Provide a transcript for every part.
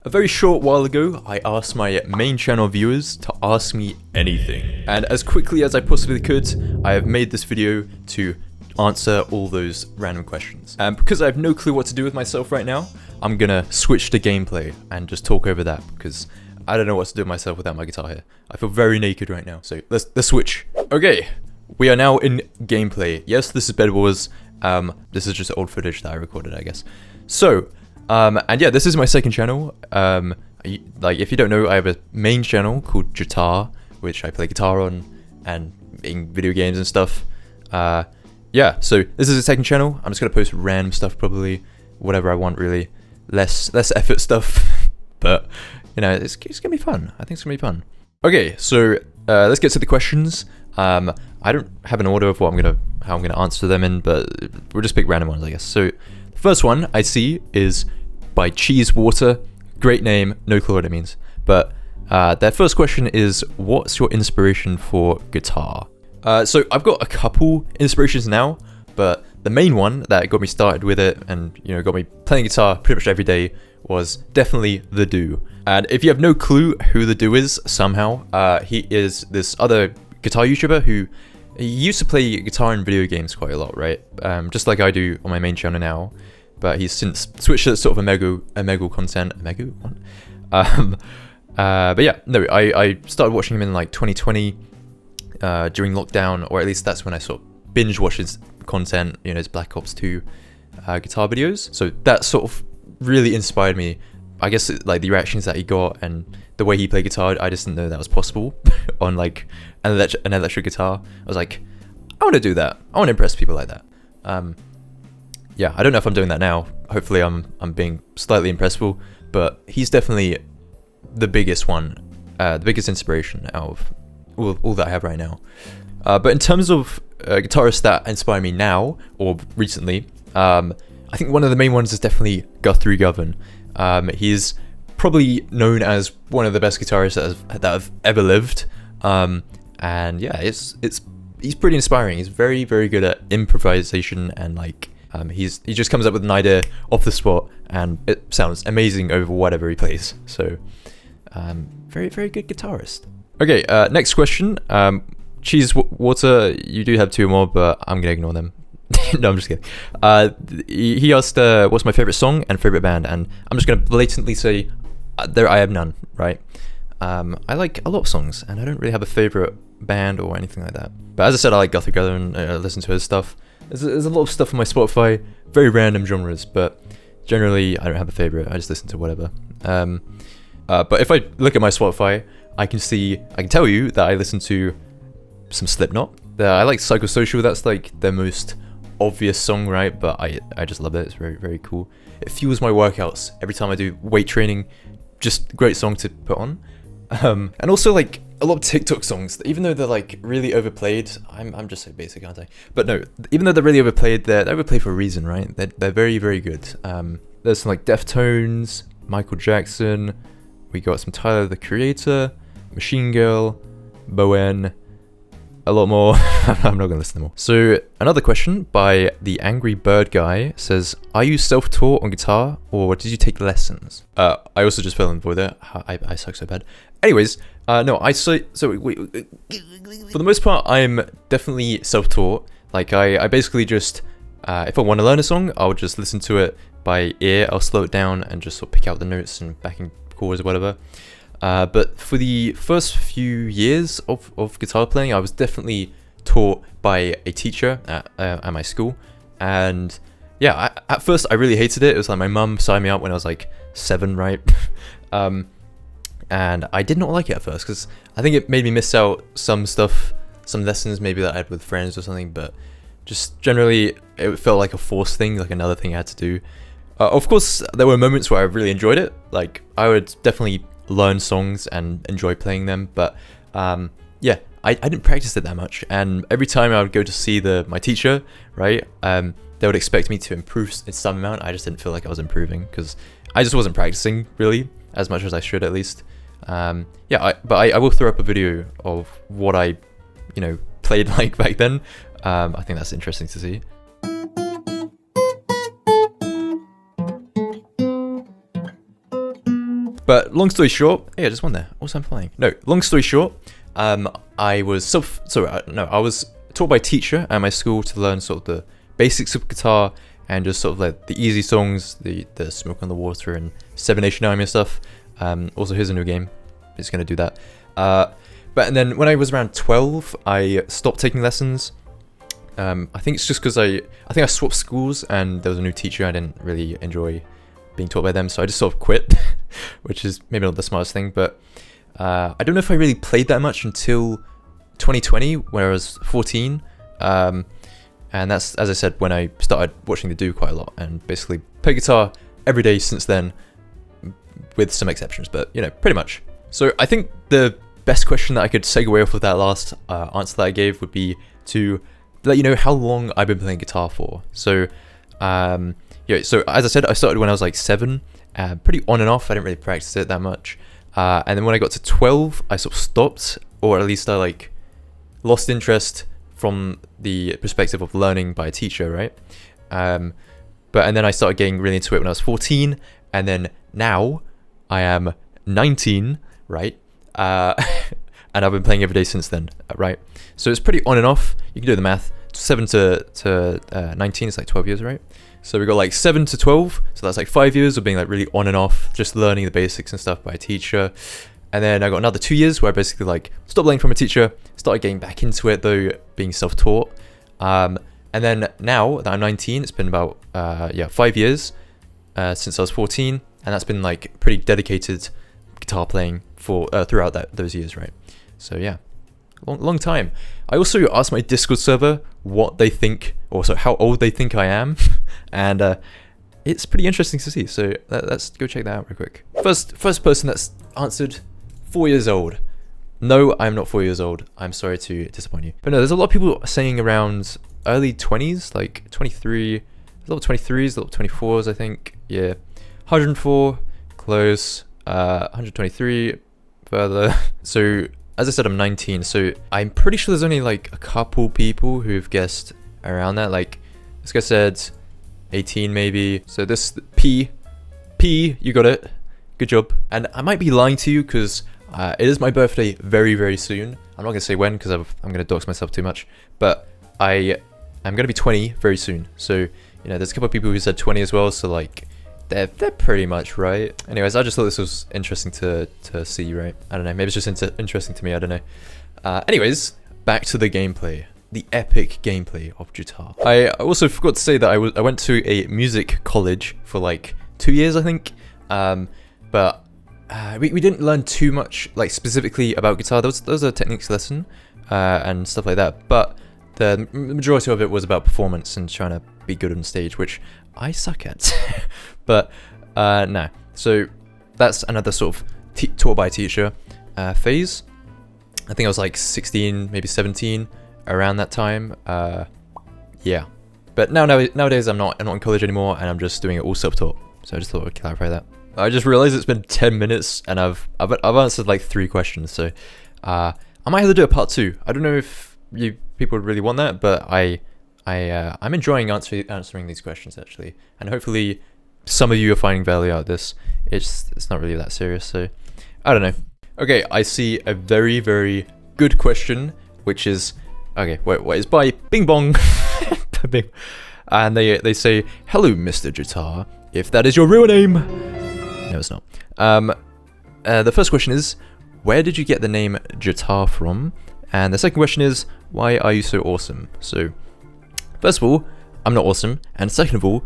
A very short while ago, I asked my main channel viewers to ask me anything. And as quickly as I possibly could, I have made this video to answer all those random questions. And because I have no clue what to do with myself right now, I'm gonna switch to gameplay and just talk over that because I don't know what to do with myself without my guitar here. I feel very naked right now, so let's switch. Okay, we are now in gameplay. Yes, this is Bed Wars. This is just old footage that I recorded, I guess. So, and yeah, this is my second channel. Like, if you don't know, I have a main channel called Juitar, which I play guitar on and in video games and stuff. Yeah, so this is a second channel. I'm just gonna post random stuff, probably whatever I want, really. Less effort stuff, but you know, it's gonna be fun. I think it's gonna be fun. Okay, so let's get to the questions. I don't have an order of how I'm gonna answer them in, but we'll just pick random ones, I guess. So the first one I see is by Cheese Water. Great name, no clue what it means. But their first question is, what's your inspiration for guitar? So I've got a couple inspirations now, but the main one that got me started with it and, you know, got me playing guitar pretty much every day was definitely The Do. And if you have no clue who The Do is somehow, he is this other guitar YouTuber who used to play guitar in video games quite a lot, right? Just like I do on my main channel now, but he's since switched to sort of Omegle content. Omegle? What? But yeah, no, I started watching him in like 2020 during lockdown, or at least that's when I sort of binge watched his content, you know, his Black Ops 2 guitar videos. So that sort of really inspired me. I guess like the reactions that he got and the way he played guitar, I just didn't know that was possible on like an electric guitar. I was like, I want to do that. I want to impress people like that. Yeah, I don't know if I'm doing that now. Hopefully I'm being slightly impressible, but he's definitely the biggest one, the biggest inspiration out of all that I have right now. But in terms of guitarists that inspire me now or recently, I think one of the main ones is definitely Guthrie Govan. He's probably known as one of the best guitarists that have ever lived. And yeah, he's pretty inspiring. He's very, very good at improvisation and like he just comes up with an idea off the spot and it sounds amazing over whatever he plays. So very, very good guitarist. Okay, next question. Cheese Water, you do have two more, but I'm gonna ignore them. No, I'm just kidding. He asked, what's my favorite song and favorite band, and I'm just gonna blatantly say, I have none, right? I like a lot of songs, and I don't really have a favorite band or anything like that. But as I said, I like Guthrie Govan, listen to his stuff. There's a lot of stuff on my Spotify, very random genres, but generally I don't have a favorite. I just listen to whatever. But if I look at my Spotify, I can tell you that I listen to some Slipknot. I like Psychosocial. That's like their most obvious song, right? But I just love it. It's very, very cool. It fuels my workouts every time I do weight training. Just great song to put on. And also like a lot of TikTok songs, even though they're like really overplayed. I'm just so basic, aren't I? But no, even though they're really overplayed, they're overplayed for a reason, right? They're very, very good. There's some like Deftones, Michael Jackson. We got some Tyler the Creator, Machine Girl, Bowen, a lot more. I'm not gonna listen to them all. So another question by the Angry Bird Guy says, are you self-taught on guitar or did you take lessons? I also just fell in the void there. I suck so bad. Anyways, no, wait, for the most part, I'm definitely self-taught. Like I basically just, if I want to learn a song, I'll just listen to it by ear. I'll slow it down and just sort of pick out the notes and backing chords or whatever. But for the first few years of guitar playing, I was definitely taught by a teacher at my school. And yeah, at first I really hated it. It was like my mum signed me up when I was like 7, right? And I did not like it at first because I think it made me miss out some stuff, some lessons maybe that I had with friends or something. But just generally, it felt like a forced thing, like another thing I had to do. Of course, there were moments where I really enjoyed it. Like I would definitely learn songs and enjoy playing them, but yeah, I didn't practice it that much. And every time I would go to see my teacher, right, they would expect me to improve in some amount. I just didn't feel like I was improving because I just wasn't practicing really as much as I should, at least. Yeah, but I will throw up a video of what I, you know, played like back then. I think that's interesting to see. But long story short, hey, I just won there. Also, I'm flying. No, long story short, I was I was taught by a teacher at my school to learn sort of the basics of guitar and just sort of like the easy songs, the Smoke on the Water and 7 Nation Army and stuff. Also, here's a new game. It's gonna do that. But then when I was around 12, I stopped taking lessons. I think it's just because I think I swapped schools and there was a new teacher. I didn't really enjoy being taught by them, so I just sort of quit, which is maybe not the smartest thing. But I don't know if I really played that much until 2020, where I was 14. And that's, as I said, when I started watching the Do quite a lot and basically play guitar every day since then, with some exceptions, but you know, pretty much. So I think the best question that I could segue off of that last answer that I gave would be to let you know how long I've been playing guitar for. So yeah, so as I said, I started when I was like 7, pretty on and off. I didn't really practice it that much. And then when I got to 12, I sort of stopped, or at least I like lost interest from the perspective of learning by a teacher, right? And then I started getting really into it when I was 14, and then now I am 19, right? And I've been playing every day since then, right? So it's pretty on and off. You can do the math. 7 to 19 is like 12 years, right? So we got like 7 to 12, so that's like 5 years of being like really on and off, just learning the basics and stuff by a teacher. And then I got another 2 years where I basically like stopped learning from a teacher, started getting back into it though, being self-taught. And then now that I'm 19, it's been about 5 years since I was 14, and that's been like pretty dedicated guitar playing for throughout those years, right? So yeah, long time. I also asked my Discord server what they think, or so how old they think I am, and it's pretty interesting to see. So let's go check that out real quick. First person that's answered, 4 years old. No, I'm not 4 years old. I'm sorry to disappoint you. But no, there's a lot of people saying around early 20s, like 23, a lot of 23s, a lot of 24s, I think. Yeah, 104, close. 123, further. So as I said, I'm 19, so I'm pretty sure there's only like a couple people who've guessed around that. Like this guy said 18 maybe. So this P, you got it. Good job. And I might be lying to you because it is my birthday very, very soon. I'm not gonna say when because I'm gonna dox myself too much. But I'm gonna be 20 very soon. So you know, there's a couple of people who said 20 as well. So like they're pretty much right. Anyways, I just thought this was interesting to see, right? I don't know, maybe it's just interesting to me, I don't know. Anyways, back to the gameplay. The epic gameplay of Juitar. I also forgot to say that I went to a music college for like 2 years, I think. But we didn't learn too much, like specifically about guitar. There was a techniques lesson and stuff like that. But the majority of it was about performance and trying to be good on stage, which I suck at. But no, so that's another sort of taught by a teacher phase. I think I was like 16, maybe 17 around that time. Yeah, but nowadays I'm not in college anymore, and I'm just doing it all self-taught. So I just thought I'd clarify that. I just realized it's been 10 minutes and I've answered like 3 questions. So I might have to do a part 2. I don't know if people would really want that, but I'm enjoying answering these questions actually, and hopefully some of you are finding value out of this. It's not really that serious, so I don't know. Okay, I see a very, very good question, which is what is by Bing Bong, and they say, "Hello, Mr. Juitar. If that is your real name." No, it's not. The first question is, where did you get the name Juitar from? And the second question is, why are you so awesome? So first of all, I'm not awesome, and second of all,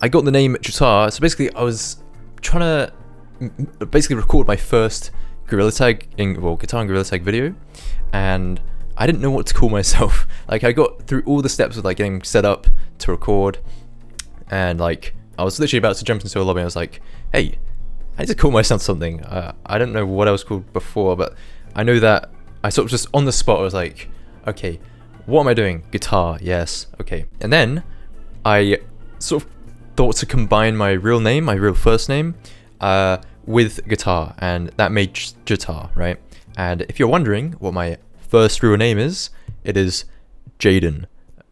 I got the name Juitar. So basically, I was trying to basically record my first Guitar and Gorilla Tag video, and I didn't know what to call myself. Like, I got through all the steps of like getting set up to record, and like I was literally about to jump into a lobby, and I was like, "Hey, I need to call myself something." I don't know what I was called before, but I know that I sort of just on the spot I was like, "Okay, what am I doing? Guitar, yes, okay." And then I sort of thought to combine my real name, my real first name, with guitar, and that made Juitar, right? And if you're wondering what my first real name is, it is Jaden.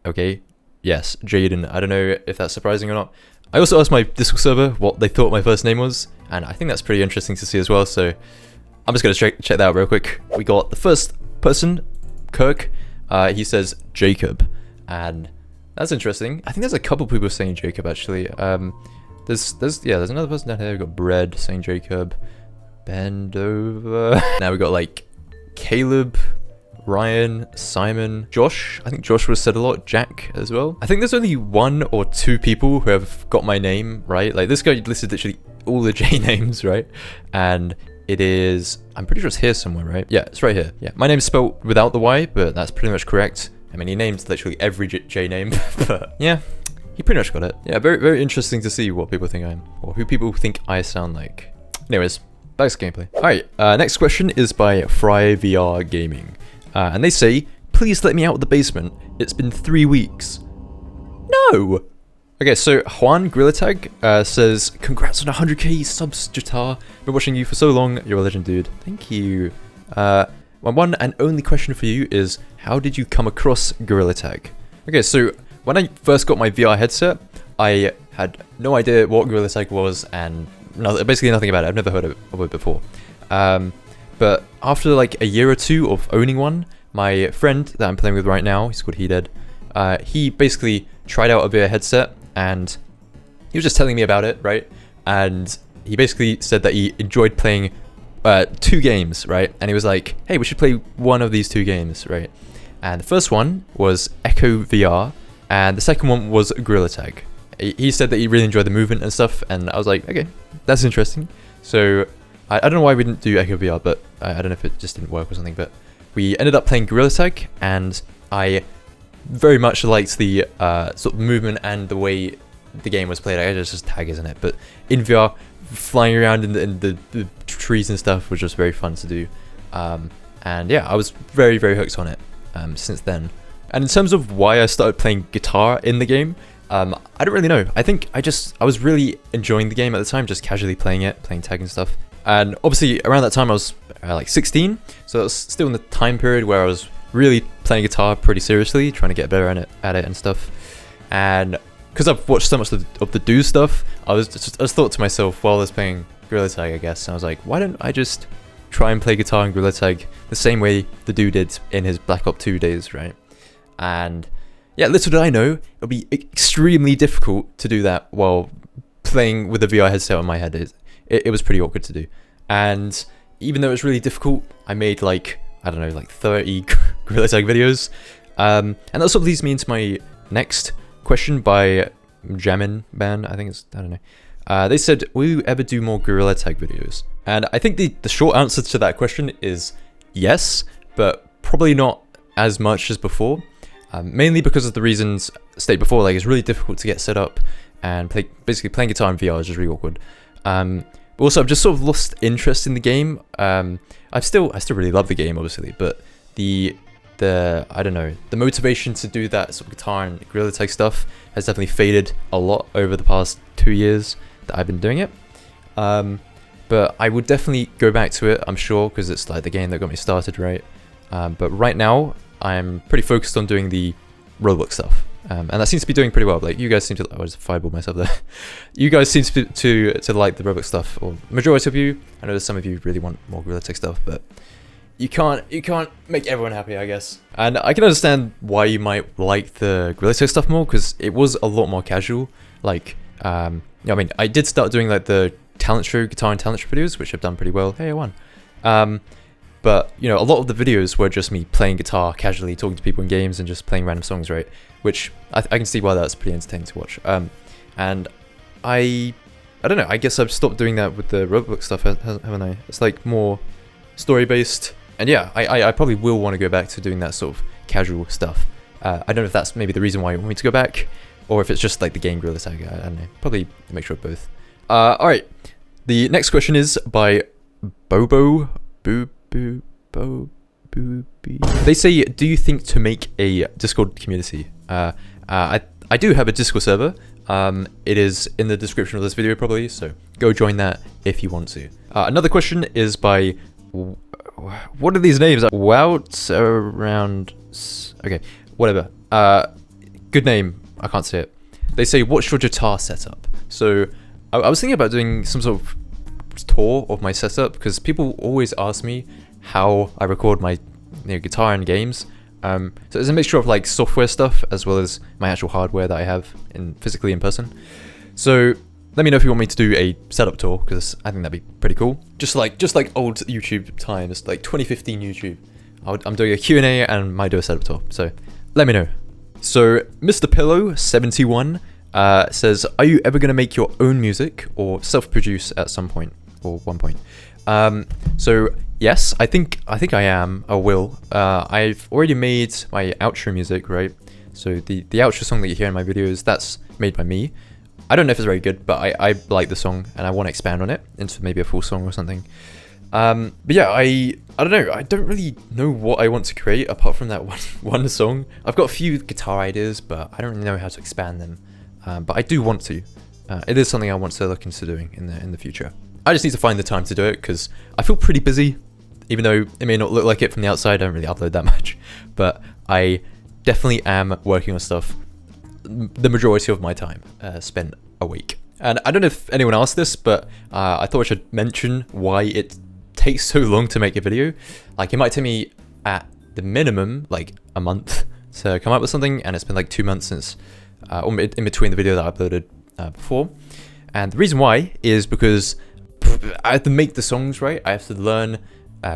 Okay, yes, Jaden. I don't know if that's surprising or not. I also asked my Discord server what they thought my first name was, and I think that's pretty interesting to see as well, so I'm just going to check that out real quick. We got the first person, Kirk. He says Jacob, and that's interesting. I think there's a couple people saying Jacob, actually. There's another person down here. We got Bread saying Jacob. Bend over. Now we got like Caleb, Ryan, Simon, Josh. I think Josh was said a lot. Jack as well. I think there's only 1 or 2 people who have got my name right. Like this guy listed literally all the J names, right? And it is, I'm pretty sure it's here somewhere, right? Yeah, it's right here. Yeah, my name's spelled without the Y, but that's pretty much correct. I mean, he named literally every J name, but yeah, he pretty much got it. Yeah, very, very interesting to see what people think I am, or who people think I sound like. Anyways, back to gameplay. Alright, next question is by Fry VR Gaming. And they say, please let me out of the basement. It's been 3 weeks. No! Okay, so Juan Gorilla Tag says, congrats on 100k subs, Jutar. Been watching you for so long. You're a legend, dude. Thank you. My one and only question for you is, how did you come across Gorilla Tag? Okay, so when I first got my VR headset, I had no idea what Gorilla Tag was and basically nothing about it. I've never heard of it before. But after like a year or 2 of owning one, my friend that I'm playing with right now, he's called Hedead, he basically tried out a VR headset and he was just telling me about it, right? And he basically said that he enjoyed playing 2 games, right? And he was like, hey, we should play one of these 2 games, right? And the first one was Echo VR, and the second one was Gorilla Tag. He said that he really enjoyed the movement and stuff, and I was like, okay, that's interesting. So I don't know why we didn't do Echo VR, but I don't know if it just didn't work or something, but we ended up playing Gorilla Tag, and I very much liked the sort of movement and the way the game was played. I guess it's just tag, isn't it? But in VR, flying around in the trees and stuff was just very fun to do. And yeah, I was very, very hooked on it since then. And in terms of why I started playing guitar in the game, I don't really know. I think I was really enjoying the game at the time, just casually playing it, playing tag and stuff. And obviously around that time I was like 16, so it was still in the time period where I was really playing guitar pretty seriously, trying to get better at it and stuff. And because I've watched so much of the Do stuff, I was thought to myself while I was playing Gorilla Tag, I guess, and I was like, why don't I just try and play guitar in Gorilla Tag the same way the Do did in his Black Ops 2 days, right? And yeah, little did I know, it would be extremely difficult to do that while playing with a VR headset on my head. It was pretty awkward to do. And even though it was really difficult, I made like, I don't know, like 30 Gorilla Tag videos. And that sort of leads me into my next question by Jamin Ban, I think it's, I don't know. They said, will you ever do more Gorilla Tag videos? And I think the short answer to that question is yes, but probably not as much as before. Mainly because of the reasons stated before, like it's really difficult to get set up, and basically playing guitar in VR is just really awkward. But also I've just sort of lost interest in the game. I still really love the game, obviously, but the I don't know, the motivation to do that sort of guitar and Gorilla Tag stuff has definitely faded a lot over the past 2 years that I've been doing it. But I would definitely go back to it, I'm sure, because it's like the game that got me started, right? But right now I'm pretty focused on doing the Roblox stuff, and that seems to be doing pretty well. Like you guys seem to, I was fireball myself there. You guys seem to like the Roblox stuff, or majority of you. I know there's some of you really want more Gorilla Tag stuff, but you can't make everyone happy, I guess. And I can understand why you might like the Gorilla Tag stuff more, because it was a lot more casual. Like, I mean, I did start doing like the talent show, guitar and talent show videos, which have done pretty well. Hey, I won. But, you know, a lot of the videos were just me playing guitar casually, talking to people in games, and just playing random songs, right? Which I can see why that's pretty entertaining to watch. And I don't know, I guess I've stopped doing that with the Roblox stuff, haven't I? It's like more story-based. And yeah, I probably will want to go back to doing that sort of casual stuff. I don't know if that's maybe the reason why you want me to go back, or if it's just like the game Gorilla Tag. I don't know. Probably a mixture of both. Alright, the next question is by Bobo. They say, do you think to make a Discord community? I do have a Discord server. It is in the description of this video probably, so go join that if you want to. Another question is by, what are these names? Wout around, okay, whatever. Good name, I can't say it. They say, what's your guitar setup? So I was thinking about doing some sort of tour of my setup, because people always ask me how I record my guitar and games. So there's a mixture of like software stuff as well as my actual hardware that I have physically in person. So let me know if you want me to do a setup tour, because I think that'd be pretty cool. Just like old YouTube times, like 2015 YouTube. I'm doing a Q&A and might do a setup tour. So let me know. So Mr. Pillow 71 says, are you ever going to make your own music or self-produce at some point or one point? So yes, I think I am, or will. I've already made my outro music, right? So the outro song that you hear in my videos, that's made by me. I don't know if it's very good, but I like the song and I want to expand on it into maybe a full song or something. But yeah, I don't know. I don't really know what I want to create apart from that one song. I've got a few guitar ideas, but I don't really know how to expand them. But I do want to. It is something I want to look into doing in the future. I just need to find the time to do it, because I feel pretty busy, even though it may not look like it from the outside. I don't really upload that much, but I definitely am working on stuff the majority of my time spent awake. And I don't know if anyone asked this, but I thought I should mention why it takes so long to make a video. Like, it might take me at the minimum like a month to come up with something, and it's been like 2 months since or in between the video that I uploaded before. And the reason why is because I have to make the songs, right? I have to learn,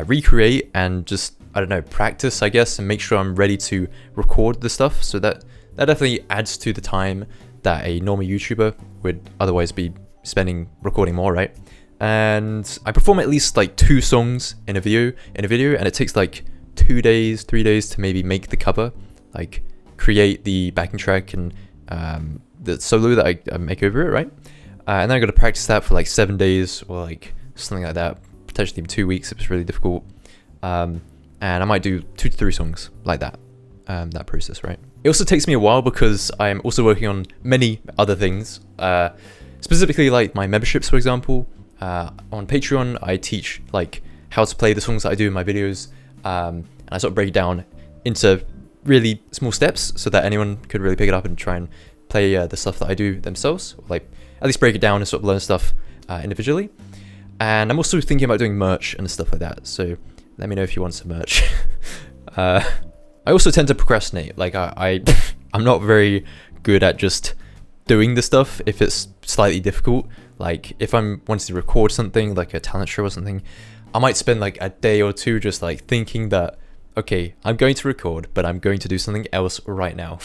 recreate, and just, I don't know, practice, I guess, and make sure I'm ready to record the stuff. So that definitely adds to the time that a normal YouTuber would otherwise be spending recording more, right? And I perform at least like 2 songs in a video, and it takes like 2 days, 3 days to maybe make the cover, like create the backing track and the solo that I make over it, right? And then I got to practice that for like 7 days or like something like that, potentially even 2 weeks if it's really difficult. And I might do 2 to 3 songs like that, that process, right? It also takes me a while because I'm also working on many other things, specifically like my memberships, for example. On Patreon, I teach like how to play the songs that I do in my videos, and I sort of break it down into really small steps so that anyone could really pick it up and try and play the stuff that I do themselves, or like at least break it down and sort of learn stuff individually. And I'm also thinking about doing merch and stuff like that, so let me know if you want some merch. I also tend to procrastinate. Like I'm not very good at just doing the stuff if it's slightly difficult. Like if I'm wanting to record something like a talent show or something, I might spend like a day or two just like thinking that, okay, I'm going to record, but I'm going to do something else right now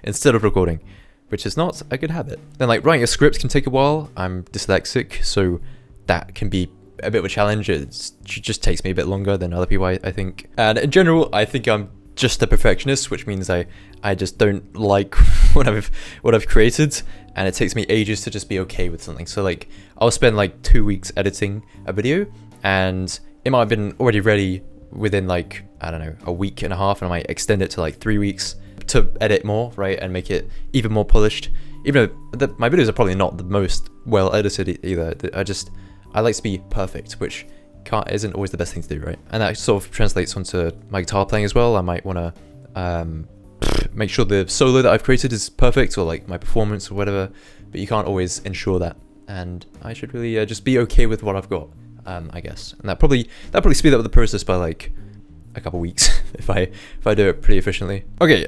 instead of recording, which is not a good habit. Then like writing a script can take a while. I'm dyslexic, so that can be a bit of a challenge. It just takes me a bit longer than other people, I think. And in general, I think I'm just a perfectionist, which means I just don't like what I've created, and it takes me ages to just be okay with something. So like I'll spend like 2 weeks editing a video, and it might have been already ready within like, I don't know, a week and a half, and I might extend it to like 3 weeks to edit more, right, and make it even more polished. Even though my videos are probably not the most well edited either. I like to be perfect, which isn't always the best thing to do, right? And that sort of translates onto my guitar playing as well. I might want to make sure the solo that I've created is perfect, or like my performance or whatever, but you can't always ensure that. And I should really just be okay with what I've got, I guess. And that probably speed up the process by like a couple weeks if I do it pretty efficiently. Okay,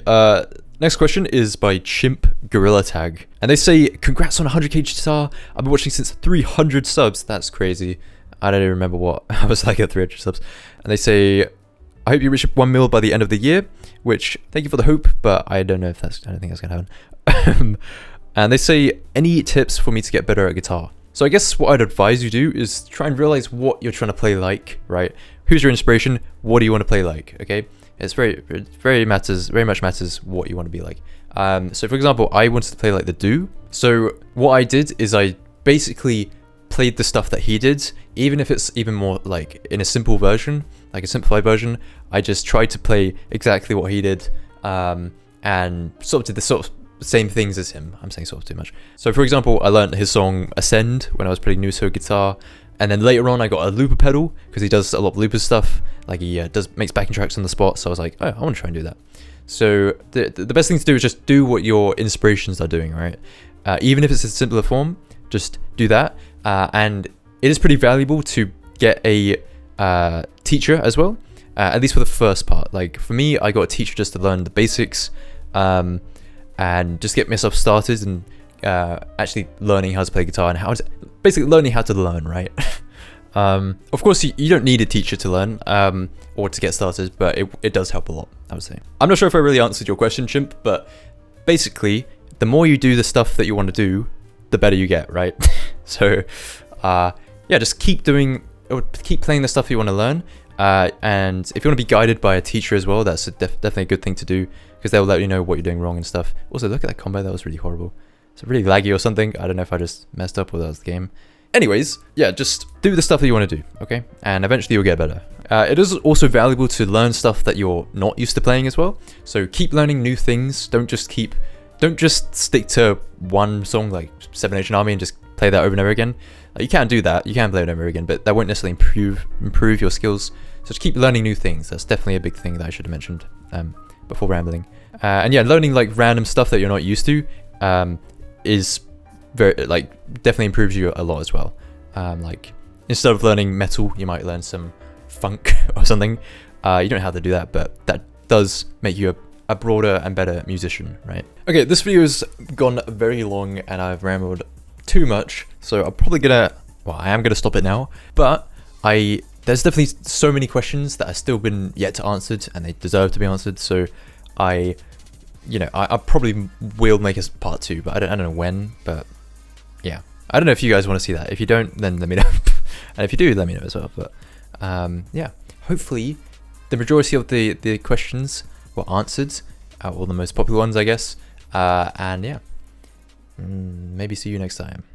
next question is by Chimp Gorilla Tag, and they say, congrats on 100k Juitar. I've been watching since 300 subs. That's crazy. I don't even remember what I was like at 300 subs. And they say, I hope you reach 1 mil by the end of the year, which, thank you for the hope, but I don't think that's gonna happen. And they say, any tips for me to get better at guitar? So I guess what I'd advise you do is try and realize what you're trying to play like, right? Who's your inspiration? What do you want to play like? Okay, it's very much matters what you want to be like. So for example, I wanted to play like the Do. So what I did is I basically played the stuff that he did, even if it's even more like in a simple version, like a simplified version. I just tried to play exactly what he did, and sort of did the sort of same things as him. I'm saying sort of too much. So for example, I learned his song Ascend when I was pretty new to guitar, and then later on I got a looper pedal because he does a lot of looper stuff, like he makes backing tracks on the spot. So I was like, oh, I want to try and do that. So the best thing to do is just do what your inspirations are doing, right? Even if it's a simpler form, just do that. And it is pretty valuable to get a teacher as well, at least for the first part. Like for me, I got a teacher just to learn the basics, and just get myself started and actually learning how to play guitar and basically learning how to learn, right? Of course, you don't need a teacher to learn or to get started, but it does help a lot, I would say. I'm not sure if I really answered your question, Chimp, but basically, the more you do the stuff that you want to do, the better you get, right? So, yeah, just keep playing the stuff you want to learn. And if you want to be guided by a teacher as well, that's definitely a good thing to do, because they'll let you know what you're doing wrong and stuff. Also, look at that combo, that was really horrible. It's really laggy or something. I don't know if I just messed up or that was the game. Anyways, yeah, just do the stuff that you want to do, okay? And eventually you'll get better. It is also valuable to learn stuff that you're not used to playing as well. So keep learning new things. Don't just stick to one song like 7 Nation Army and just play that over and over again. You can't do that. You can play it over and over again, but that won't necessarily improve your skills. So just keep learning new things. That's definitely a big thing that I should have mentioned before rambling. And yeah, learning like random stuff that you're not used to is very, like, definitely improves you a lot as well. Like instead of learning metal, you might learn some funk or something. You don't have to do that, but that does make you a broader and better musician, right? Okay, this video has gone very long and I've rambled too much, so I'm probably I am gonna stop it now. But there's definitely so many questions that have still been yet to answered, and they deserve to be answered. So I probably will make a part 2, but I don't know when. But yeah, I don't know if you guys want to see that. If you don't, then let me know. And if you do, let me know as well. But yeah, hopefully the majority of the questions were answered, or the most popular ones, I guess. And yeah, maybe see you next time.